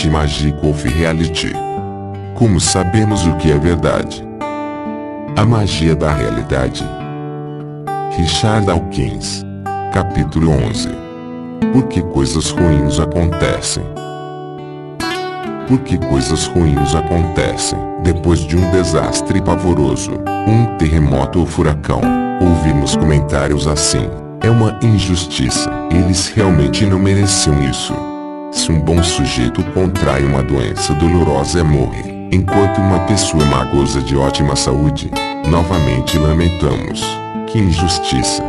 reality mágico ou reality? Como sabemos o que é verdade? A magia da realidade. Richard Dawkins. Capítulo 11. Por que coisas ruins acontecem? Por que coisas ruins acontecem depois de um desastre pavoroso, um terremoto ou furacão? Ouvimos comentários assim: é uma injustiça, eles realmente não mereciam isso. Se um bom sujeito contrai uma doença dolorosa e morre, enquanto uma pessoa má goza de ótima saúde, novamente lamentamos: que injustiça!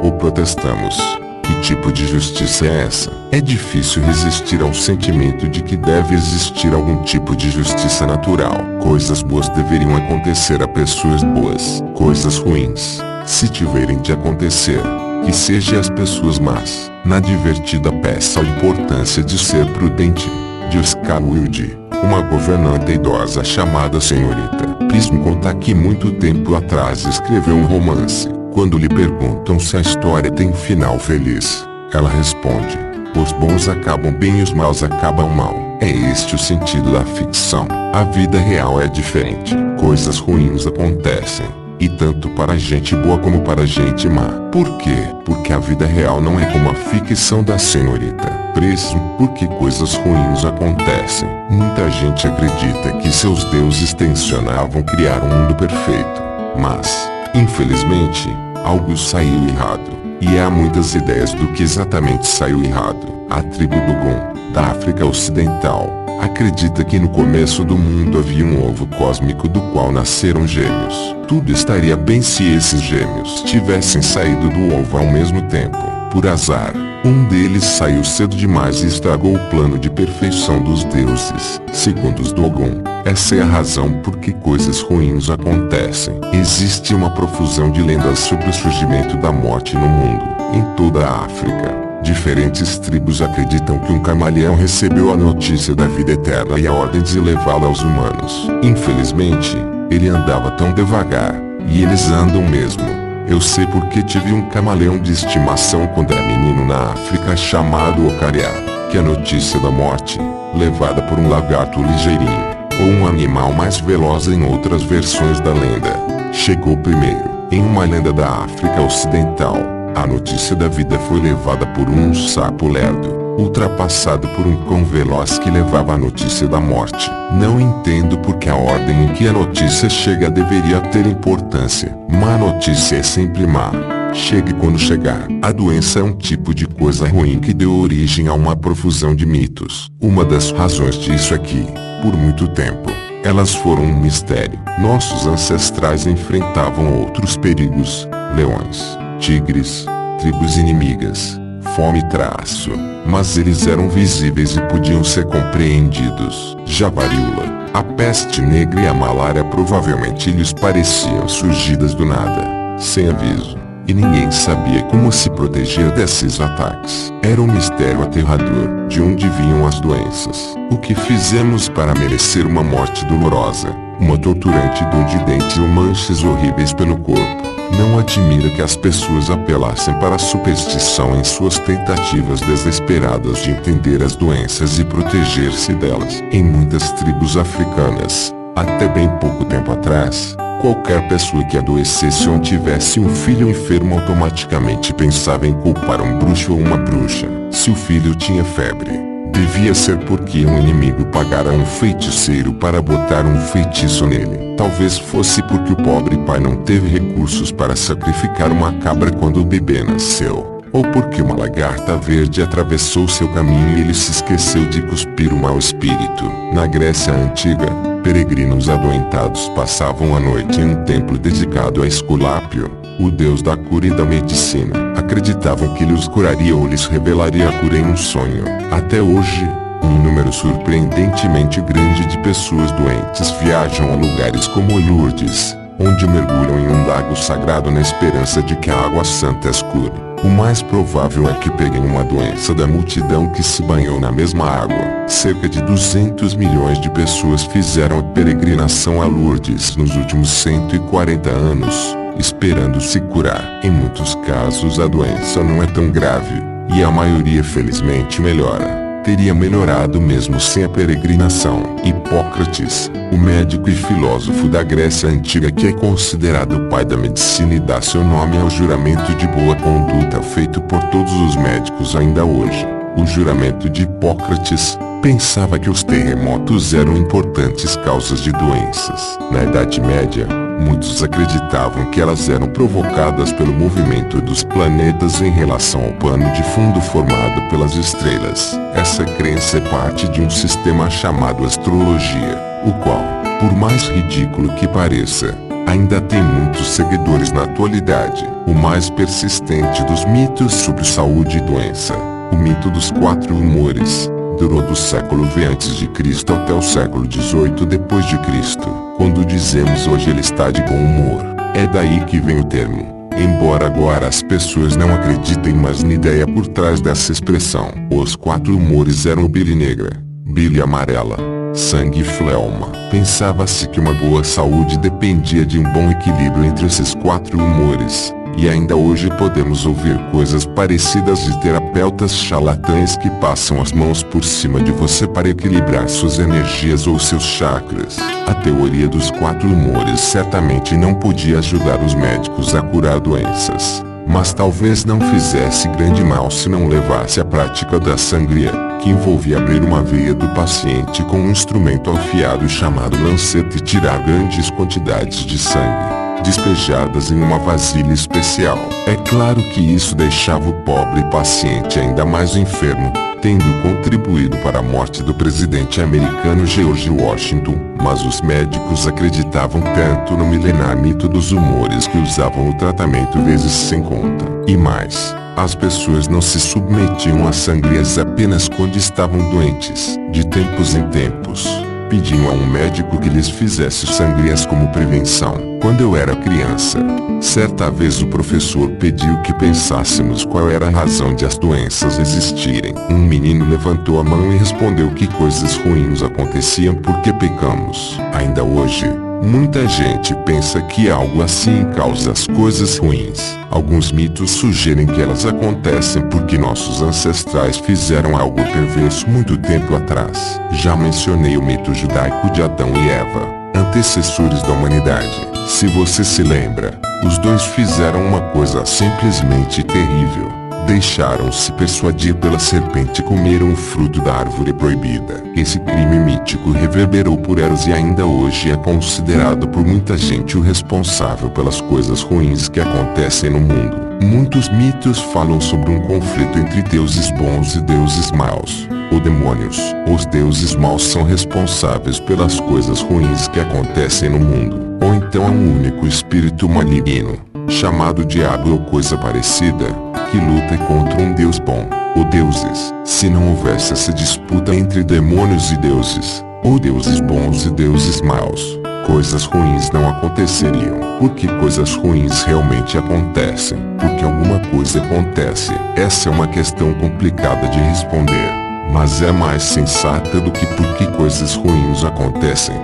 Ou protestamos: que tipo de justiça é essa? É difícil resistir ao sentimento de que deve existir algum tipo de justiça natural. Coisas boas deveriam acontecer a pessoas boas. Coisas ruins, se tiverem de acontecer, que sejam as pessoas más. Na divertida peça A Importância de Ser Prudente, de Oscar Wilde, uma governanta idosa chamada Senhorita Prism conta que muito tempo atrás escreveu um romance. Quando lhe perguntam se a história tem final feliz, ela responde: os bons acabam bem e os maus acabam mal. É este o sentido da ficção. A vida real é diferente. Coisas ruins acontecem, e tanto para a gente boa como para a gente má. Por quê? Porque a vida real não é como a ficção da Senhorita Prism. Porque coisas ruins acontecem. Muita gente acredita que seus deuses tensionavam criar um mundo perfeito, mas, infelizmente, algo saiu errado. E há muitas ideias do que exatamente saiu errado. A tribo Dogon, da África Ocidental, acredita que no começo do mundo havia um ovo cósmico do qual nasceram gêmeos. Tudo estaria bem se esses gêmeos tivessem saído do ovo ao mesmo tempo. Por azar, um deles saiu cedo demais e estragou o plano de perfeição dos deuses. Segundo os Dogon, essa é a razão por que coisas ruins acontecem. Existe uma profusão de lendas sobre o surgimento da morte no mundo. Em toda a África, diferentes tribos acreditam que um camaleão recebeu a notícia da vida eterna e a ordem de levá-la aos humanos. Infelizmente, ele andava tão devagar, e eles andam mesmo. Eu sei porque tive um camaleão de estimação quando era menino na África chamado Ocariá, que a notícia da morte, levada por um lagarto ligeirinho, ou um animal mais veloz em outras versões da lenda, chegou primeiro. Em uma lenda da África Ocidental, a notícia da vida foi levada por um sapo lerdo, ultrapassado por um cão veloz que levava a notícia da morte. Não entendo porque a ordem em que a notícia chega deveria ter importância. Má notícia é sempre má. Chegue quando chegar. A doença é um tipo de coisa ruim que deu origem a uma profusão de mitos. Uma das razões disso é que, por muito tempo, elas foram um mistério. Nossos ancestrais enfrentavam outros perigos: leões, tigres, tribos inimigas, fome e traço, mas eles eram visíveis e podiam ser compreendidos. Já a varíola, a peste negra e a malária provavelmente lhes pareciam surgidas do nada, sem aviso, e ninguém sabia como se proteger desses ataques. Era um mistério aterrador. De onde vinham as doenças? O que fizemos para merecer uma morte dolorosa, uma torturante dor de dente ou manchas horríveis pelo corpo? Não admira que as pessoas apelassem para a superstição em suas tentativas desesperadas de entender as doenças e proteger-se delas. Em muitas tribos africanas, até bem pouco tempo atrás, qualquer pessoa que adoecesse ou tivesse um filho enfermo automaticamente pensava em culpar um bruxo ou uma bruxa. Se o filho tinha febre, devia ser porque um inimigo pagara um feiticeiro para botar um feitiço nele. Talvez fosse porque o pobre pai não teve recursos para sacrificar uma cabra quando o bebê nasceu. Ou porque uma lagarta verde atravessou seu caminho e ele se esqueceu de cuspir o mau espírito. Na Grécia Antiga, peregrinos adoentados passavam a noite em um templo dedicado a Esculápio, o deus da cura e da medicina. Acreditavam que ele os curaria ou lhes revelaria a cura em um sonho. Até hoje, um número surpreendentemente grande de pessoas doentes viajam a lugares como Lourdes, onde mergulham em um lago sagrado na esperança de que a água santa as cure. O mais provável é que peguem uma doença da multidão que se banhou na mesma água. Cerca de 200 milhões de pessoas fizeram a peregrinação a Lourdes nos últimos 140 anos, esperando se curar. Em muitos casos a doença não é tão grave, e a maioria felizmente melhora. teria melhorado mesmo sem a peregrinação. Hipócrates, o médico e filósofo da Grécia Antiga que é considerado o pai da medicina e dá seu nome ao juramento de boa conduta feito por todos os médicos ainda hoje. O juramento de Hipócrates pensava que os terremotos eram importantes causas de doenças. Na Idade Média, muitos acreditavam que elas eram provocadas pelo movimento dos planetas em relação ao pano de fundo formado pelas estrelas. Essa crença é parte de um sistema chamado astrologia, o qual, por mais ridículo que pareça, ainda tem muitos seguidores na atualidade. O mais persistente dos mitos sobre saúde e doença, o mito dos 4 humores, durou do século V a.C. até o século XVIII d.C. Quando dizemos hoje ele está de bom humor, é daí que vem o termo. Embora agora as pessoas não acreditem mais na ideia por trás dessa expressão. Os 4 humores eram bile negra, bile amarela, sangue e fleuma. Pensava-se que uma boa saúde dependia de um bom equilíbrio entre esses 4 humores. E ainda hoje podemos ouvir coisas parecidas de terapeutas charlatães que passam as mãos por cima de você para equilibrar suas energias ou seus chakras. A teoria dos 4 humores certamente não podia ajudar os médicos a curar doenças, mas talvez não fizesse grande mal se não levasse à prática da sangria, que envolvia abrir uma veia do paciente com um instrumento afiado chamado lanceta e tirar grandes quantidades de sangue, despejadas em uma vasilha especial. É claro que isso deixava o pobre paciente ainda mais enfermo, tendo contribuído para a morte do presidente americano George Washington. Mas os médicos acreditavam tanto no milenar mito dos humores que usavam o tratamento vezes sem conta. E mais, as pessoas não se submetiam a sangrias apenas quando estavam doentes. De tempos em tempos, pediam a um médico que lhes fizesse sangrias como prevenção. Quando eu era criança, certa vez o professor pediu que pensássemos qual era a razão de as doenças existirem. Um menino levantou a mão e respondeu que coisas ruins aconteciam porque pecamos. Ainda hoje, muita gente pensa que algo assim causa as coisas ruins. Alguns mitos sugerem que elas acontecem porque nossos ancestrais fizeram algo perverso muito tempo atrás. Já mencionei o mito judaico de Adão e Eva, antecessores da humanidade. Se você se lembra, os dois fizeram uma coisa simplesmente terrível. Deixaram-se persuadir pela serpente e comeram o fruto da árvore proibida. Esse crime mítico reverberou por eras e ainda hoje é considerado por muita gente o responsável pelas coisas ruins que acontecem no mundo. Muitos mitos falam sobre um conflito entre deuses bons e deuses maus, ou demônios. Os deuses maus são responsáveis pelas coisas ruins que acontecem no mundo. Ou então há um único espírito maligno, chamado diabo ou coisa parecida, que luta contra um deus bom, ou deuses. Se não houvesse essa disputa entre demônios e deuses, ou deuses bons e deuses maus, coisas ruins não aconteceriam. Porque coisas ruins realmente acontecem, porque alguma coisa acontece. Essa é uma questão complicada de responder, mas é mais sensata do que por que coisas ruins acontecem.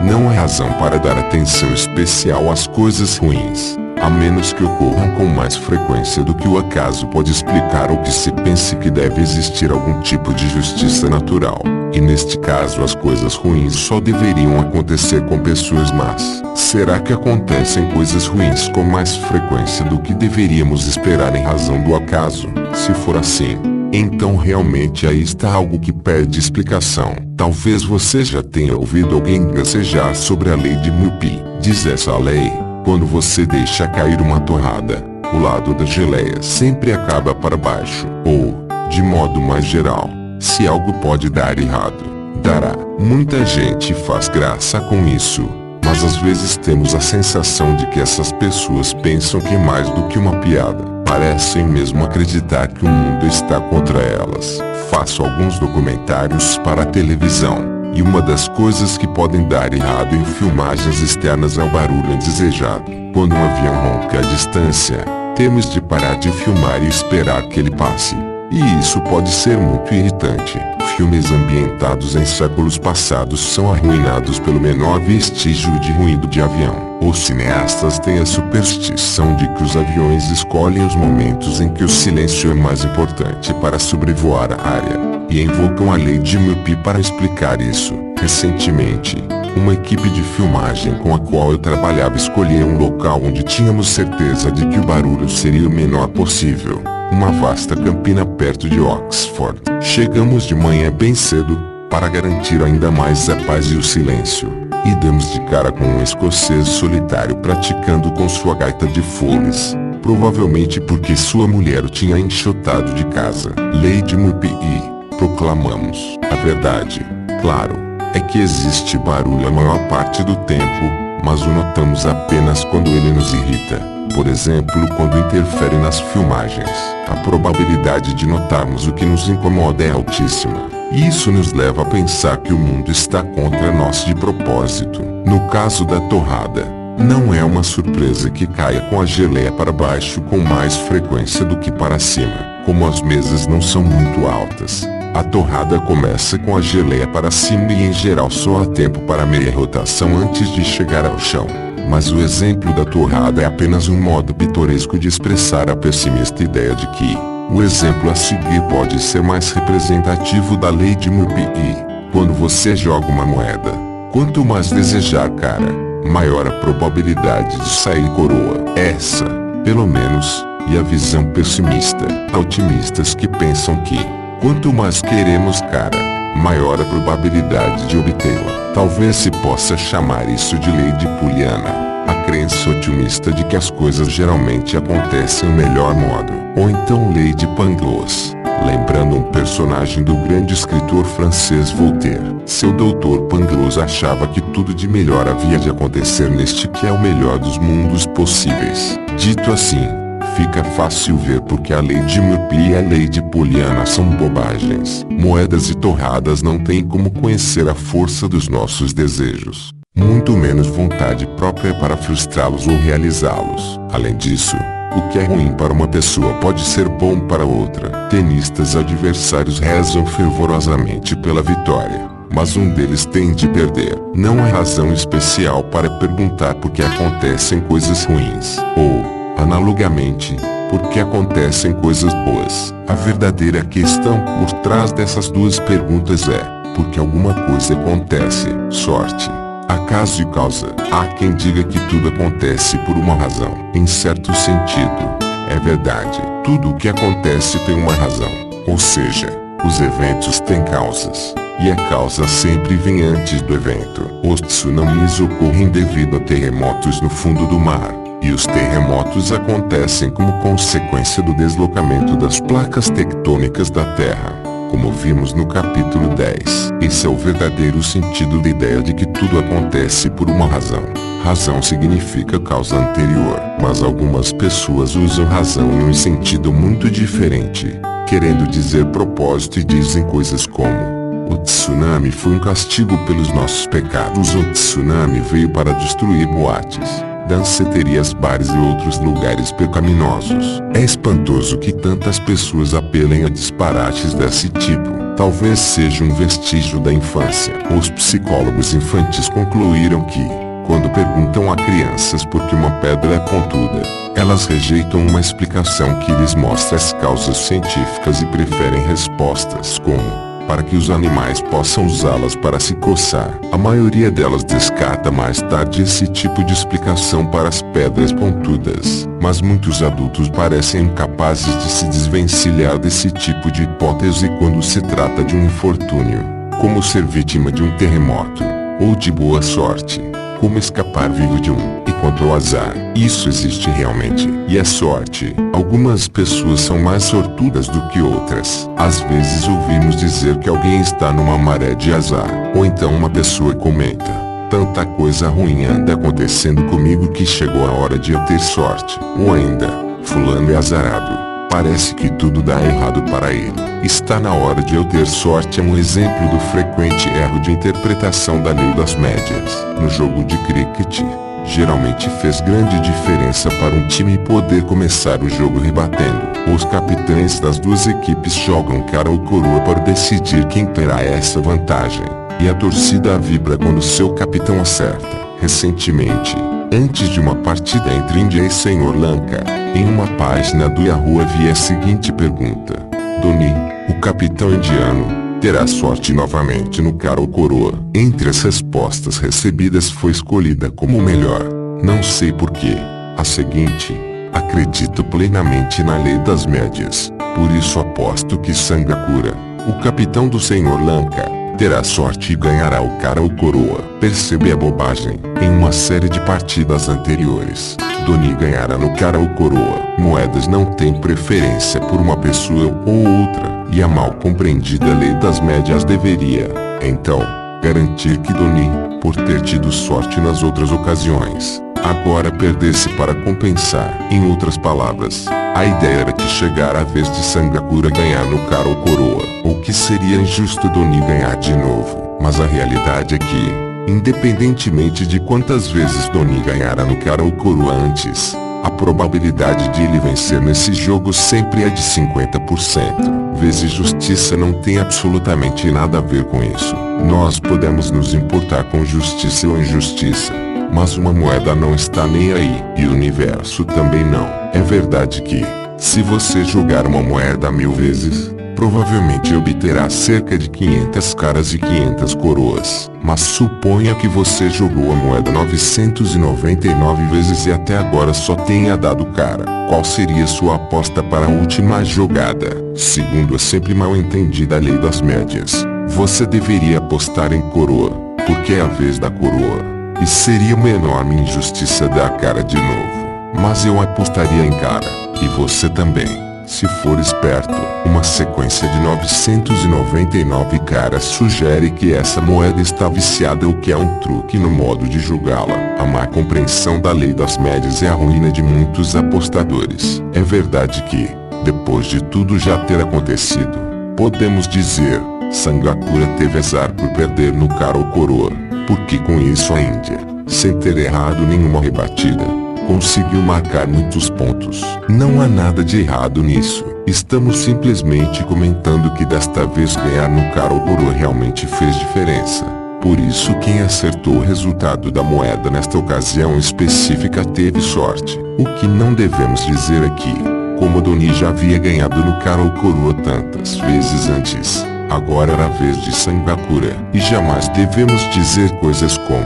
Não há razão para dar atenção especial às coisas ruins, a menos que ocorram com mais frequência do que o acaso pode explicar ou que se pense que deve existir algum tipo de justiça natural. E neste caso as coisas ruins só deveriam acontecer com pessoas más. Será que acontecem coisas ruins com mais frequência do que deveríamos esperar em razão do acaso? Se for assim, então realmente aí está algo que pede explicação. Talvez você já tenha ouvido alguém gacejar sobre a lei de Murphy. Diz essa lei: quando você deixa cair uma torrada, o lado da geleia sempre acaba para baixo. Ou, de modo mais geral, se algo pode dar errado, dará. Muita gente faz graça com isso, mas às vezes temos a sensação de que essas pessoas pensam que é mais do que uma piada. Parecem mesmo acreditar que o mundo está contra elas. Faço alguns documentários para a televisão, e uma das coisas que podem dar errado em filmagens externas é o barulho indesejado. Quando um avião ronca à distância, temos de parar de filmar e esperar que ele passe. E isso pode ser muito irritante. Filmes ambientados em séculos passados são arruinados pelo menor vestígio de ruído de avião. Os cineastas têm a superstição de que os aviões escolhem os momentos em que o silêncio é mais importante para sobrevoar a área. e invocam a lei de Murphy para explicar isso. Recentemente, uma equipe de filmagem com a qual eu trabalhava escolheu um local onde tínhamos certeza de que o barulho seria o menor possível. Uma vasta campina perto de Oxford. Chegamos de manhã bem cedo, para garantir ainda mais a paz e o silêncio. E damos de cara com um escocês solitário praticando com sua gaita de foles. Provavelmente porque sua mulher o tinha enxotado de casa. Lady Murphy e proclamamos. A verdade, claro, é que existe barulho a maior parte do tempo, mas o notamos apenas quando ele nos irrita. Por exemplo, quando interfere nas filmagens. A probabilidade de notarmos o que nos incomoda é altíssima. E isso nos leva a pensar que o mundo está contra nós de propósito. No caso da torrada, não é uma surpresa que caia com a geleia para baixo com mais frequência do que para cima. Como as mesas não são muito altas, a torrada começa com a geleia para cima e em geral só há tempo para meia rotação antes de chegar ao chão. Mas o exemplo da torrada é apenas um modo pitoresco de expressar a pessimista ideia de que o exemplo a seguir pode ser mais representativo da lei de Murphy. Quando você joga uma moeda, quanto mais desejar cara, maior a probabilidade de sair coroa. Essa, pelo menos, e a visão pessimista. Há otimistas que pensam que, quanto mais queremos cara, maior a probabilidade de obtê-la. Talvez se possa chamar isso de lei de Poliana. A crença otimista de que as coisas geralmente acontecem do melhor modo. Ou então lei de Pangloss, lembrando um personagem do grande escritor francês Voltaire. Seu doutor Pangloss achava que tudo de melhor havia de acontecer neste que é o melhor dos mundos possíveis. Dito assim, fica fácil ver porque a lei de Murphy e a lei de Poliana são bobagens. Moedas e torradas não têm como conhecer a força dos nossos desejos, muito menos vontade própria para frustrá-los ou realizá-los. Além disso, o que é ruim para uma pessoa pode ser bom para outra. Tenistas adversários rezam fervorosamente pela vitória, mas um deles tem de perder. Não há razão especial para perguntar por que acontecem coisas ruins, ou, analogamente, por que acontecem coisas boas. A verdadeira questão por trás dessas duas perguntas é, por que alguma coisa acontece? Sorte, acaso e causa. Há quem diga que tudo acontece por uma razão. Em certo sentido, é verdade. Tudo o que acontece tem uma razão. Ou seja, os eventos têm causas. E a causa sempre vem antes do evento. Os tsunamis ocorrem devido a terremotos no fundo do mar. E os terremotos acontecem como consequência do deslocamento das placas tectônicas da Terra, como vimos no capítulo 10. Esse é o verdadeiro sentido da ideia de que tudo acontece por uma razão. Razão significa causa anterior, mas algumas pessoas usam razão em um sentido muito diferente, querendo dizer propósito e dizem coisas como: o tsunami foi um castigo pelos nossos pecados. O tsunami veio para destruir boates, danceterias, bares e outros lugares pecaminosos. É espantoso que tantas pessoas apelem a disparates desse tipo. Talvez seja um vestígio da infância. Os psicólogos infantis concluíram que, quando perguntam a crianças por que uma pedra é pontuda, elas rejeitam uma explicação que lhes mostra as causas científicas e preferem respostas como: para que os animais possam usá-las para se coçar. A maioria delas descarta mais tarde esse tipo de explicação para as pedras pontudas, mas muitos adultos parecem incapazes de se desvencilhar desse tipo de hipótese quando se trata de um infortúnio, como ser vítima de um terremoto, ou de boa sorte, como escapar vivo de um. E quanto ao azar, isso existe realmente. E a sorte, algumas pessoas são mais sortudas do que outras. Às vezes ouvimos dizer que alguém está numa maré de azar. Ou então uma pessoa comenta: tanta coisa ruim anda acontecendo comigo que chegou a hora de eu ter sorte. Ou ainda: fulano é azarado, parece que tudo dá errado para ele. Está na hora de eu ter sorte é um exemplo do frequente erro de interpretação da lei das médias. No jogo de cricket, geralmente fez grande diferença para um time poder começar o jogo rebatendo. Os capitães das duas equipes jogam cara ou coroa para decidir quem terá essa vantagem. E a torcida vibra quando seu capitão acerta. Recentemente, antes de uma partida entre Índia e Sri Lanka, em uma página do Yahoo havia a seguinte pergunta: Doni, O capitão indiano terá sorte novamente no cara ou coroa. Entre as respostas recebidas foi escolhida como melhor. Não sei porquê. A seguinte: acredito plenamente na lei das médias. Por isso aposto que Sangakura, o capitão do Sr. Lanka, terá sorte e ganhará o cara ou coroa. Percebe a bobagem? Em uma série de partidas anteriores, Doni ganhará no cara ou coroa. Moedas não têm preferência por uma pessoa ou outra, e a mal compreendida lei das médias deveria, então, garantir que Doni, por ter tido sorte nas outras ocasiões, agora perdesse para compensar. Em outras palavras, a ideia era que chegara a vez de Sangakura ganhar no cara ou coroa, ou que seria injusto Doni ganhar de novo. Mas a realidade é que, independentemente de quantas vezes Doni ganhara no cara ou coroa antes, a probabilidade de ele vencer nesse jogo sempre é de 50%. Vezes justiça não tem absolutamente nada a ver com isso. Nós podemos nos importar com justiça ou injustiça, mas uma moeda não está nem aí, e o universo também não. É verdade que, se você jogar uma moeda 1000 vezes, provavelmente obterá cerca de 500 caras e 500 coroas. Mas suponha que você jogou a moeda 999 vezes e até agora só tenha dado cara. Qual seria sua aposta para a última jogada? Segundo a sempre mal entendida lei das médias, você deveria apostar em coroa, porque é a vez da coroa, e seria uma enorme injustiça dar cara de novo. Mas eu apostaria em cara, e você também. Se for esperto, uma sequência de 999 caras sugere que essa moeda está viciada ou que é um truque no modo de julgá-la. A má compreensão da lei das médias é a ruína de muitos apostadores. É verdade que, depois de tudo já ter acontecido, podemos dizer, Sangakura teve azar por perder no cara ou coroa, porque com isso a Índia, sem ter errado nenhuma rebatida, conseguiu marcar muitos pontos. Não há nada de errado nisso. Estamos simplesmente comentando que desta vez ganhar no cara ou coroa realmente fez diferença. Por isso quem acertou o resultado da moeda nesta ocasião específica teve sorte. O que não devemos dizer aqui, como Doni já havia ganhado no cara ou coroa tantas vezes antes, agora era a vez de Sangakura. E jamais devemos dizer coisas como,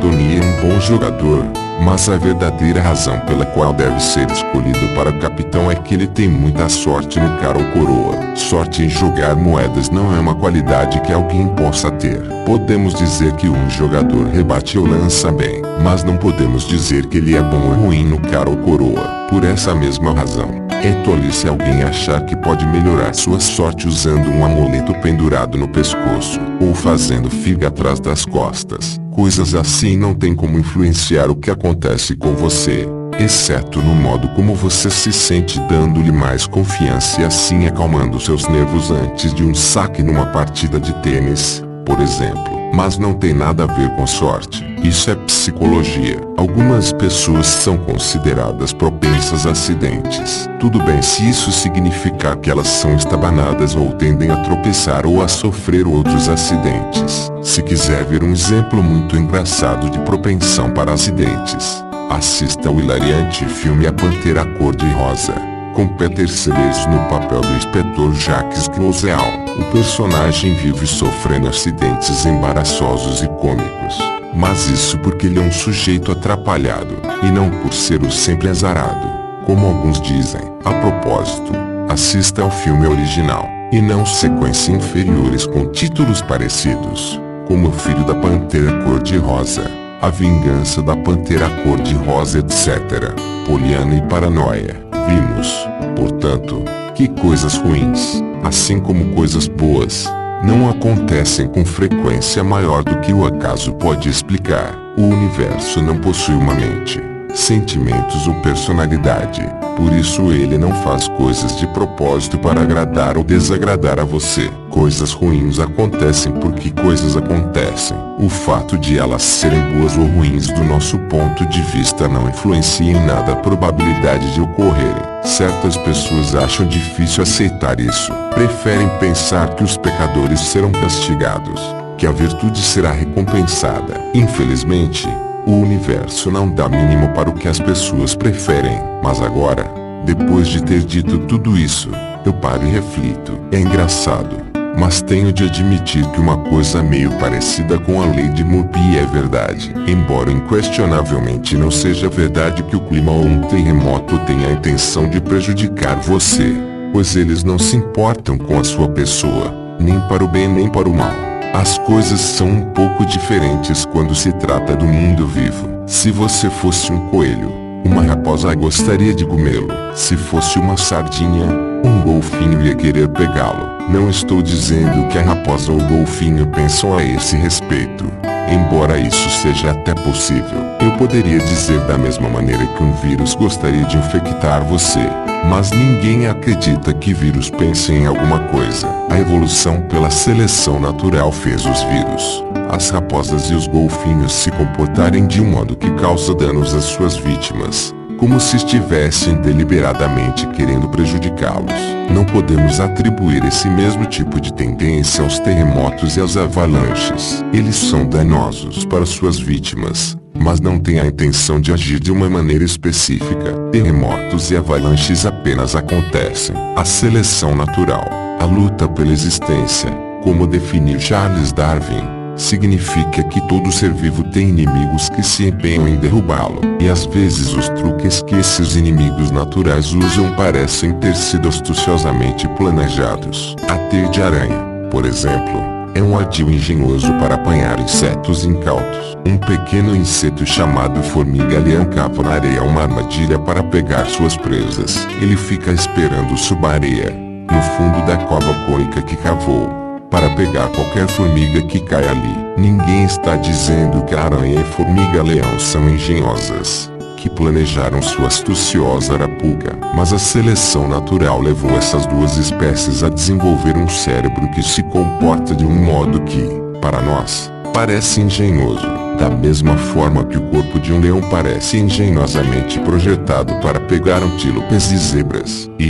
Doni é um bom jogador, mas a verdadeira razão pela qual deve ser escolhido para capitão é que ele tem muita sorte no cara ou coroa. Sorte em jogar moedas não é uma qualidade que alguém possa ter. Podemos dizer que um jogador rebate ou lança bem, mas não podemos dizer que ele é bom ou ruim no cara ou coroa. Por essa mesma razão, é tolice alguém achar que pode melhorar sua sorte usando um amuleto pendurado no pescoço, ou fazendo figa atrás das costas. Coisas assim não tem como influenciar o que acontece com você, exceto no modo como você se sente, dando-lhe mais confiança e assim acalmando seus nervos antes de um saque numa partida de tênis, por exemplo. Mas não tem nada a ver com sorte. Isso é psicologia. Algumas pessoas são consideradas propensas a acidentes. Tudo bem se isso significar que elas são estabanadas ou tendem a tropeçar ou a sofrer outros acidentes. Se quiser ver um exemplo muito engraçado de propensão para acidentes, assista ao hilariante filme A Pantera Cor-de-Rosa, com Peter Sellers no papel do inspetor Jacques Clouseau. O personagem vive sofrendo acidentes embaraçosos e cômicos, mas isso porque ele é um sujeito atrapalhado, e não por ser o sempre azarado, como alguns dizem. A propósito, assista ao filme original, e não sequências inferiores com títulos parecidos, como O Filho da Pantera Cor-de-Rosa, A Vingança da Pantera Cor-de-Rosa, etc. Poliana e Paranoia. Vimos, portanto, que coisas ruins, assim como coisas boas, não acontecem com frequência maior do que o acaso pode explicar. O universo não possui uma mente, sentimentos ou personalidade, por isso ele não faz coisas de propósito para agradar ou desagradar a você. Coisas ruins acontecem porque coisas acontecem. O fato de elas serem boas ou ruins do nosso ponto de vista não influencia em nada a probabilidade de ocorrerem. Certas pessoas acham difícil aceitar isso. Preferem pensar que os pecadores serão castigados, que a virtude será recompensada. Infelizmente, o universo não dá mínimo para o que as pessoas preferem. Mas agora, depois de ter dito tudo isso, Eu paro e reflito. É engraçado, mas tenho de admitir que uma coisa meio parecida com a lei de Murphy é verdade. Embora inquestionavelmente não seja verdade que o clima ou um terremoto tenha a intenção de prejudicar você, pois eles não se importam com a sua pessoa, nem para o bem nem para o mal. As coisas são um pouco diferentes quando se trata do mundo vivo. Se você fosse um coelho, uma raposa gostaria de comê-lo. Se fosse uma sardinha, um golfinho ia querer pegá-lo. Não estou dizendo que a raposa ou o golfinho pensam a esse respeito, embora isso seja até possível. Eu poderia dizer da mesma maneira que um vírus gostaria de infectar você, mas ninguém acredita que vírus pensem em alguma coisa. A evolução pela seleção natural fez os vírus, as raposas e os golfinhos se comportarem de um modo que causa danos às suas vítimas, como se estivessem deliberadamente querendo prejudicá-los. Não podemos atribuir esse mesmo tipo de tendência aos terremotos e às avalanches. Eles são danosos para suas vítimas, mas não têm a intenção de agir de uma maneira específica. Terremotos e avalanches apenas acontecem. A seleção natural, a luta pela existência, como definiu Charles Darwin, significa que todo ser vivo tem inimigos que se empenham em derrubá-lo, e às vezes os truques que esses inimigos naturais usam parecem ter sido astuciosamente planejados. A teia de aranha, por exemplo, é um ardil engenhoso para apanhar insetos incautos. Um pequeno inseto chamado formiga-leão cava na areia uma armadilha para pegar suas presas. Ele fica esperando sob a areia, no fundo da cova cônica que cavou, para pegar qualquer formiga que caia ali. Ninguém está dizendo que a aranha e formiga-leão são engenhosas, que planejaram sua astuciosa arapuca, mas a seleção natural levou essas duas espécies a desenvolver um cérebro que se comporta de um modo que, para nós, parece engenhoso, da mesma forma que o corpo de um leão parece engenhosamente projetado para pegar antílopes e zebras. E,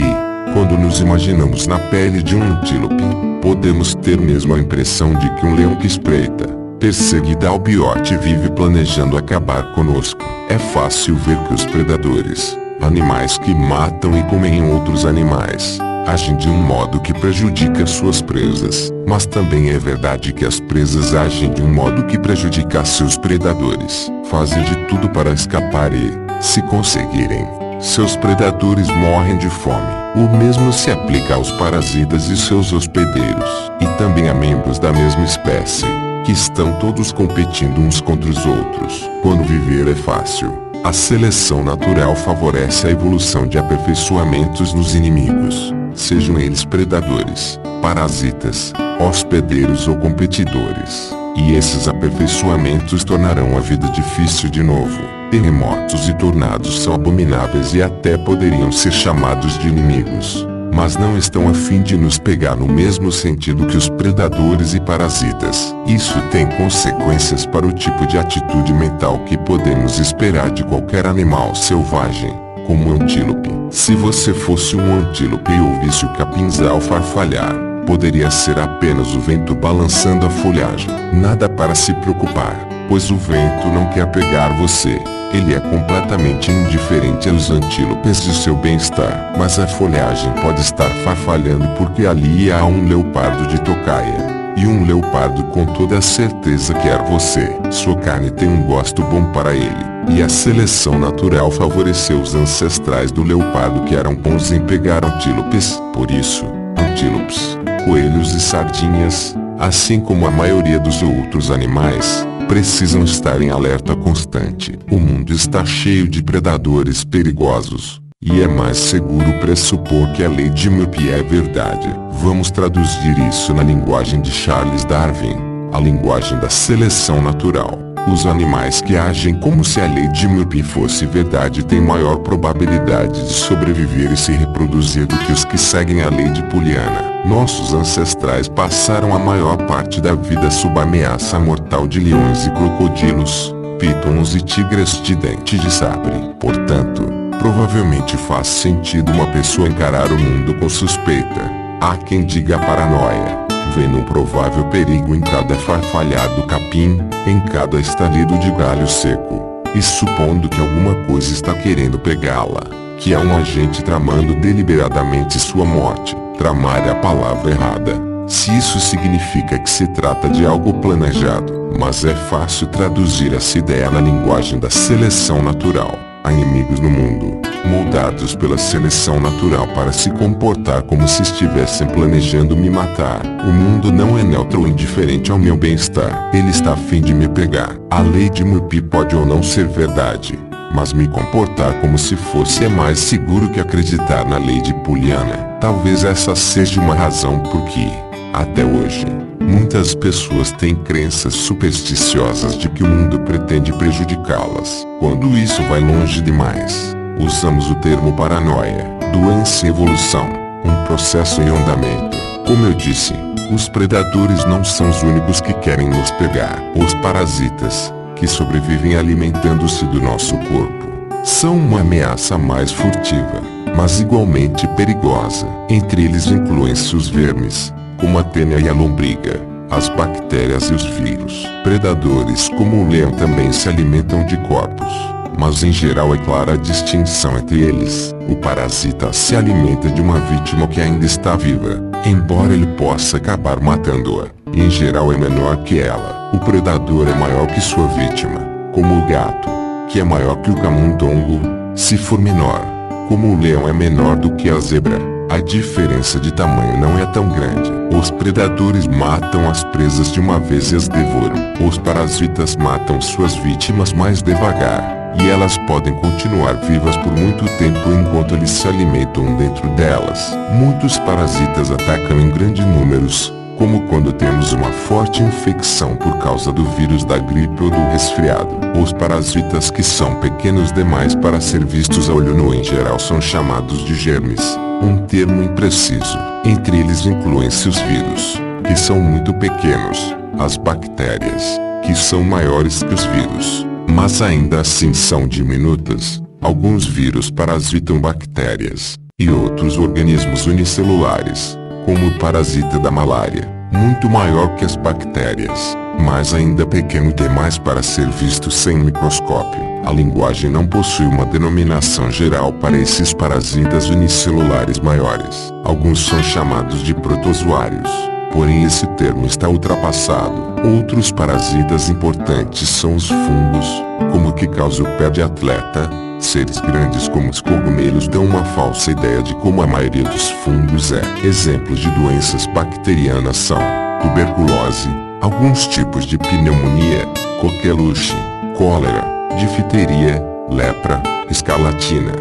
quando nos imaginamos na pele de um antílope, podemos ter mesmo a impressão de que um leão que espreita, perseguido ao biote, vive planejando acabar conosco. É fácil ver que os predadores, animais que matam e comem outros animais, agem de um modo que prejudica suas presas, mas também é verdade que as presas agem de um modo que prejudica seus predadores. Fazem de tudo para escapar e, se conseguirem, seus predadores morrem de fome. O mesmo se aplica aos parasitas e seus hospedeiros, e também a membros da mesma espécie, que estão todos competindo uns contra os outros. Quando viver é fácil, a seleção natural favorece a evolução de aperfeiçoamentos nos inimigos, sejam eles predadores, parasitas, hospedeiros ou competidores. E esses aperfeiçoamentos tornarão a vida difícil de novo. Terremotos e tornados são abomináveis e até poderiam ser chamados de inimigos, mas não estão a fim de nos pegar no mesmo sentido que os predadores e parasitas. Isso tem consequências para o tipo de atitude mental que podemos esperar de qualquer animal selvagem, como um antílope. Se você fosse um antílope e ouvisse o capinzal farfalhar, poderia ser apenas o vento balançando a folhagem. Nada para se preocupar, pois o vento não quer pegar você. Ele é completamente indiferente aos antílopes e seu bem-estar. Mas a folhagem pode estar farfalhando porque ali há um leopardo de tocaia. E um leopardo com toda certeza quer você. Sua carne tem um gosto bom para ele. E a seleção natural favoreceu os ancestrais do leopardo que eram bons em pegar antílopes. Por isso, antílopes, coelhos e sardinhas, assim como a maioria dos outros animais, precisam estar em alerta constante. O mundo está cheio de predadores perigosos, e é mais seguro pressupor que a lei de Murphy é verdade. Vamos traduzir isso na linguagem de Charles Darwin, a linguagem da seleção natural. Os animais que agem como se a lei de Murphy fosse verdade têm maior probabilidade de sobreviver e se reproduzir do que os que seguem a lei de Poliana. Nossos ancestrais passaram a maior parte da vida sob a ameaça mortal de leões e crocodilos, pítons e tigres de dente de sabre. Portanto, provavelmente faz sentido uma pessoa encarar o mundo com suspeita. Há quem diga paranoia, vendo um provável perigo em cada farfalhado capim, em cada estalido de galho seco, e supondo que alguma coisa está querendo pegá-la. que é um agente tramando deliberadamente sua morte. Tramar é a palavra errada, se isso significa que se trata de algo planejado, mas é fácil traduzir essa ideia na linguagem da seleção natural. Há inimigos no mundo, moldados pela seleção natural para se comportar como se estivessem planejando me matar. O mundo não é neutro ou indiferente ao meu bem-estar. Ele está a fim de me pegar. A lei de Murphy pode ou não ser verdade, mas me comportar como se fosse é mais seguro que acreditar na lei de Pollyanna. Talvez essa seja uma razão por que, até hoje, muitas pessoas têm crenças supersticiosas de que o mundo pretende prejudicá-las. Quando isso vai longe demais, usamos o termo paranoia, doença e evolução, um processo em andamento. Como eu disse, os predadores não são os únicos que querem nos pegar. Os parasitas, que sobrevivem alimentando-se do nosso corpo, são uma ameaça mais furtiva, mas igualmente perigosa. Entre eles incluem-se os vermes, como a tênia e a lombriga, as bactérias e os vírus. Predadores como o leão também se alimentam de corpos, mas em geral é clara a distinção entre eles. O parasita se alimenta de uma vítima que ainda está viva, embora ele possa acabar matando-a. Em geral é menor que ela. O predador é maior que sua vítima, como o gato, que é maior que o camundongo, se for menor. Como o leão é menor do que a zebra, a diferença de tamanho não é tão grande. Os predadores matam as presas de uma vez e as devoram. Os parasitas matam suas vítimas mais devagar, e elas podem continuar vivas por muito tempo enquanto eles se alimentam dentro delas. Muitos parasitas atacam em grandes números, como quando temos uma forte infecção por causa do vírus da gripe ou do resfriado. Os parasitas que são pequenos demais para ser vistos a olho nu em geral são chamados de germes, um termo impreciso. Entre eles incluem-se os vírus, que são muito pequenos, as bactérias, que são maiores que os vírus, mas ainda assim são diminutas. Alguns vírus parasitam bactérias, e outros organismos unicelulares, como o parasita da malária, muito maior que as bactérias, mas ainda pequeno demais para ser visto sem microscópio. A linguagem não possui uma denominação geral para esses parasitas unicelulares maiores. Alguns são chamados de protozoários, porém esse termo está ultrapassado. Outros parasitas importantes são os fungos, como o que causa o pé de atleta. Seres grandes como os cogumelos dão uma falsa ideia de como a maioria dos fungos é. Exemplos de doenças bacterianas são tuberculose, alguns tipos de pneumonia, coqueluche, cólera, difteria, lepra, escarlatina,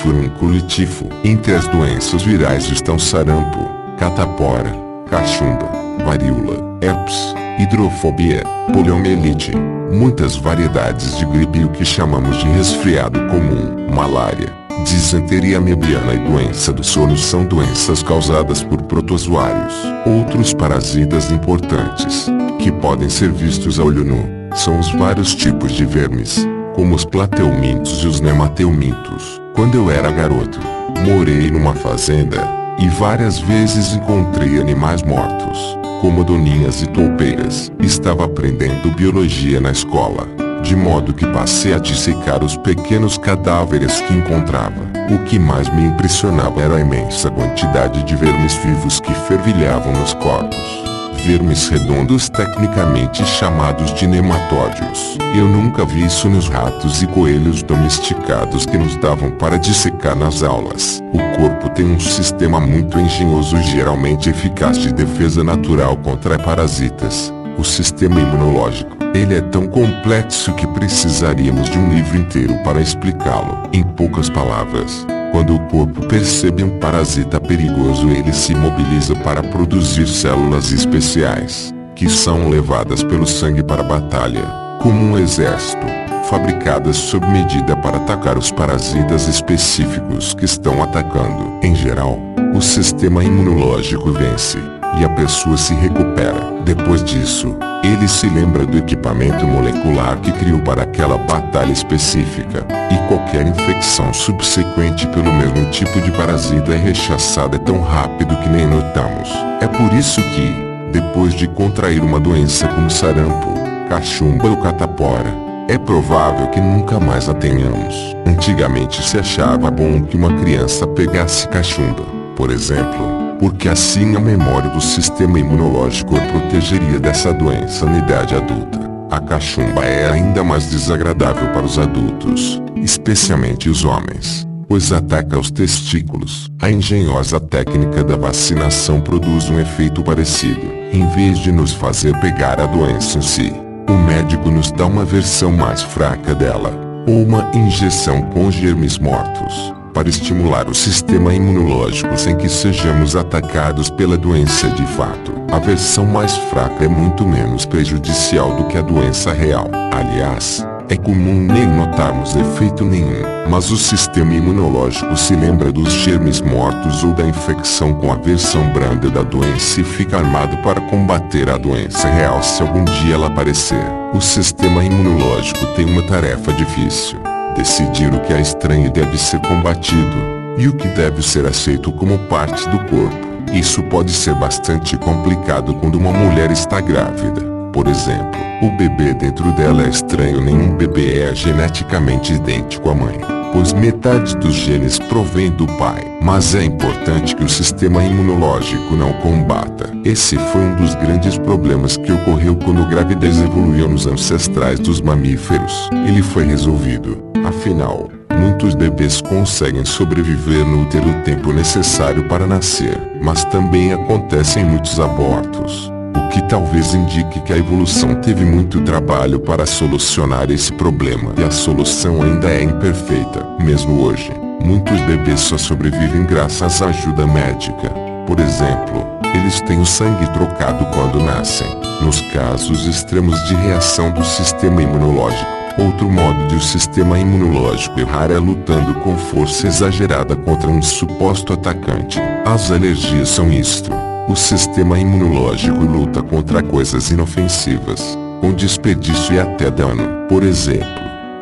furúnculo e tifo. Entre as doenças virais estão sarampo, catapora, cachumba, varíola, herpes, hidrofobia, poliomielite, muitas variedades de gripe e o que chamamos de resfriado comum, malária, disenteria amebiana e doença do sono são doenças causadas por protozoários. Outros parasitas importantes, que podem ser vistos a olho nu, são os vários tipos de vermes, como os plateumintos e os nemateumintos. Quando eu era garoto, morei numa fazenda, e várias vezes encontrei animais mortos, como doninhas e toupeiras. Estava aprendendo biologia na escola, de modo que passei a dissecar os pequenos cadáveres que encontrava. O que mais me impressionava era a imensa quantidade de vermes vivos que fervilhavam nos corpos. Vermes redondos tecnicamente chamados de nematódios. Eu nunca vi isso nos ratos e coelhos domesticados que nos davam para dissecar nas aulas. O corpo tem um sistema muito engenhoso e geralmente eficaz de defesa natural contra parasitas. O sistema imunológico. Ele é tão complexo que precisaríamos de um livro inteiro para explicá-lo. Em poucas palavras, quando o corpo percebe um parasita perigoso, ele se mobiliza para produzir células especiais, que são levadas pelo sangue para a batalha, como um exército, fabricadas sob medida para atacar os parasitas específicos que estão atacando. Em geral, o sistema imunológico vence, e a pessoa se recupera. Depois disso, ele se lembra do equipamento molecular que criou para aquela batalha específica, e qualquer infecção subsequente pelo mesmo tipo de parasita é rechaçada tão rápido que nem notamos. É por isso que, depois de contrair uma doença como sarampo, cachumba ou catapora, é provável que nunca mais a tenhamos. Antigamente se achava bom que uma criança pegasse cachumba, por exemplo, porque assim a memória do sistema imunológico a protegeria dessa doença na idade adulta. A cachumba é ainda mais desagradável para os adultos, especialmente os homens, pois ataca os testículos. A engenhosa técnica da vacinação produz um efeito parecido. Em vez de nos fazer pegar a doença em si, o médico nos dá uma versão mais fraca dela, ou uma injeção com germes mortos, para estimular o sistema imunológico sem que sejamos atacados pela doença de fato. A versão mais fraca é muito menos prejudicial do que a doença real. Aliás, é comum nem notarmos efeito nenhum, mas o sistema imunológico se lembra dos germes mortos ou da infecção com a versão branda da doença e fica armado para combater a doença real se algum dia ela aparecer. O sistema imunológico tem uma tarefa difícil: decidir o que é estranho e deve ser combatido, e o que deve ser aceito como parte do corpo. Isso pode ser bastante complicado quando uma mulher está grávida. Por exemplo, o bebê dentro dela é estranho. Nenhum bebê é geneticamente idêntico à mãe, pois metade dos genes provém do pai. Mas é importante que o sistema imunológico não combata. Esse foi um dos grandes problemas que ocorreu quando a gravidez evoluiu nos ancestrais dos mamíferos. Ele foi resolvido. Afinal, muitos bebês conseguem sobreviver no útero o tempo necessário para nascer, mas também acontecem muitos abortos, o que talvez indique que a evolução teve muito trabalho para solucionar esse problema. E a solução ainda é imperfeita. Mesmo hoje, muitos bebês só sobrevivem graças à ajuda médica. Por exemplo, eles têm o sangue trocado quando nascem, nos casos extremos de reação do sistema imunológico. Outro modo de o sistema imunológico errar é lutando com força exagerada contra um suposto atacante. As alergias são isto. O sistema imunológico luta contra coisas inofensivas, com desperdício e até dano. Por exemplo,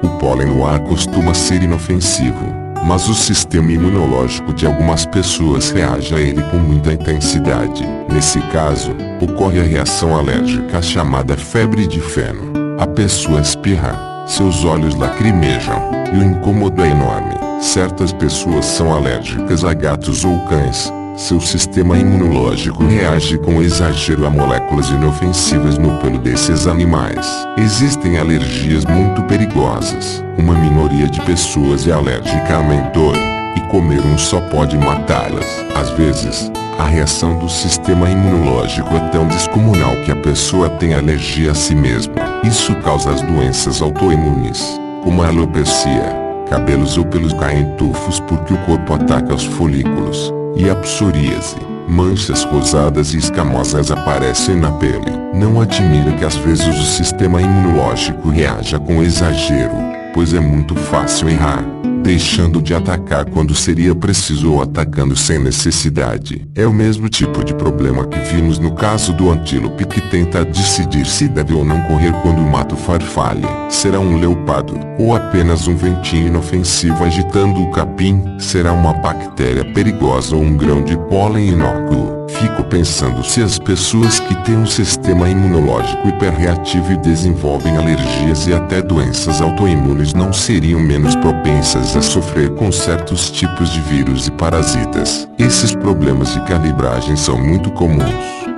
o pólen no ar costuma ser inofensivo, mas o sistema imunológico de algumas pessoas reage a ele com muita intensidade. Nesse caso, ocorre a reação alérgica chamada febre de feno. A pessoa espirra, seus olhos lacrimejam, e o incômodo é enorme. Certas pessoas são alérgicas a gatos ou cães. Seu sistema imunológico reage com exagero a moléculas inofensivas no pelo desses animais. Existem alergias muito perigosas. Uma minoria de pessoas é alérgica a amendoim, e comer um só pode matá-las. Às vezes, a reação do sistema imunológico é tão descomunal que a pessoa tem alergia a si mesma. Isso causa as doenças autoimunes, como a alopecia. Cabelos ou pelos caem em tufos porque o corpo ataca os folículos. E a psoríase. Manchas rosadas e escamosas aparecem na pele. Não admira que às vezes o sistema imunológico reaja com exagero, pois é muito fácil errar, deixando de atacar quando seria preciso ou atacando sem necessidade. É o mesmo tipo de problema que vimos no caso do antílope que tenta decidir se deve ou não correr quando o mato farfalha. Será um leopardo, ou apenas um ventinho inofensivo agitando o capim? Será uma bactéria perigosa ou um grão de pólen inócuo? Fico pensando se as pessoas que têm um sistema imunológico hiperreativo e desenvolvem alergias e até doenças autoimunes não seriam menos propensas a sofrer com certos tipos de vírus e parasitas. Esses problemas de calibragem são muito comuns.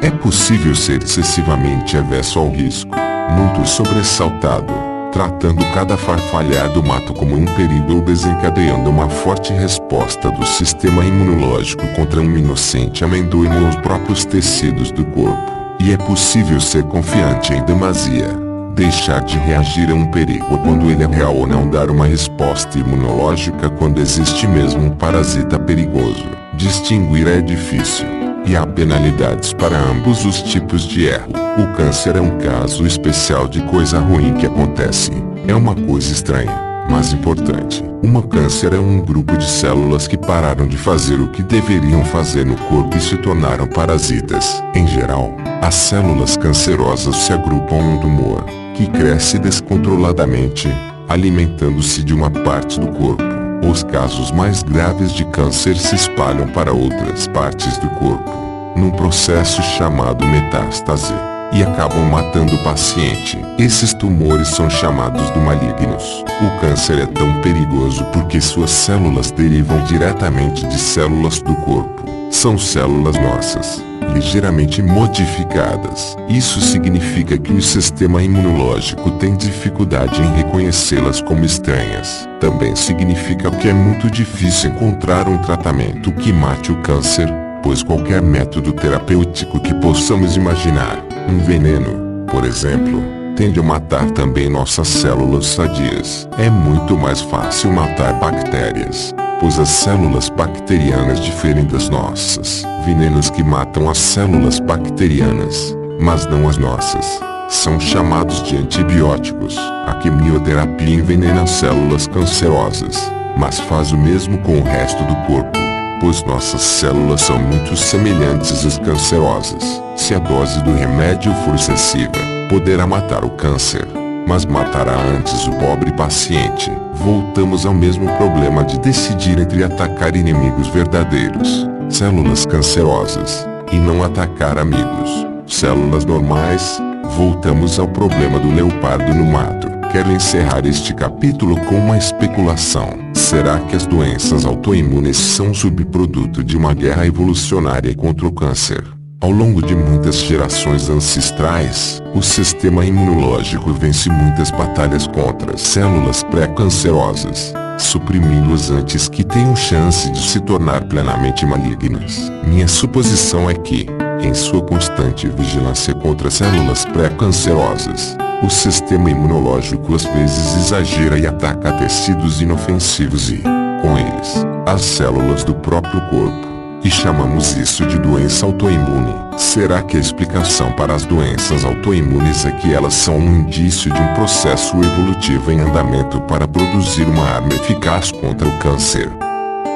É possível ser excessivamente avesso ao risco, muito sobressaltado, tratando cada farfalhar do mato como um perigo ou desencadeando uma forte resposta do sistema imunológico contra um inocente amendoim nos próprios tecidos do corpo. E é possível ser confiante em demasia, deixar de reagir a um perigo quando ele é real ou não dar uma resposta imunológica quando existe mesmo um parasita perigoso. Distinguir é difícil, e há penalidades para ambos os tipos de erro. O câncer é um caso especial de coisa ruim que acontece. É uma coisa estranha, mas importante. Um câncer é um grupo de células que pararam de fazer o que deveriam fazer no corpo e se tornaram parasitas. Em geral, as células cancerosas se agrupam num tumor, que cresce descontroladamente, alimentando-se de uma parte do corpo. Os casos mais graves de câncer se espalham para outras partes do corpo, num processo chamado metástase. e acabam matando o paciente. Esses tumores são chamados de malignos. O câncer é tão perigoso porque suas células derivam diretamente de células do corpo. São células nossas, ligeiramente modificadas. Isso significa que o sistema imunológico tem dificuldade em reconhecê-las como estranhas. Também significa que é muito difícil encontrar um tratamento que mate o câncer, pois qualquer método terapêutico que possamos imaginar, um veneno, por exemplo, tende a matar também nossas células sadias. É muito mais fácil matar bactérias, pois as células bacterianas diferem das nossas. Venenos que matam as células bacterianas, mas não as nossas, são chamados de antibióticos. A quimioterapia envenena as células cancerosas, mas faz o mesmo com o resto do corpo, pois nossas células são muito semelhantes às cancerosas. Se a dose do remédio for excessiva, poderá matar o câncer, mas matará antes o pobre paciente. Voltamos ao mesmo problema de decidir entre atacar inimigos verdadeiros, células cancerosas, e não atacar amigos, células normais. Voltamos ao problema do leopardo no mato. Quero encerrar este capítulo com uma especulação. Será que as doenças autoimunes são subproduto de uma guerra evolucionária contra o câncer? Ao longo de muitas gerações ancestrais, o sistema imunológico vence muitas batalhas contra as células pré-cancerosas, suprimindo-as antes que tenham chance de se tornar plenamente malignas. Minha suposição é que, em sua constante vigilância contra células pré-cancerosas, o sistema imunológico às vezes exagera e ataca tecidos inofensivos e, com eles, as células do próprio corpo. E chamamos isso de doença autoimune. Será que a explicação para as doenças autoimunes é que elas são um indício de um processo evolutivo em andamento para produzir uma arma eficaz contra o câncer?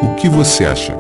O que você acha?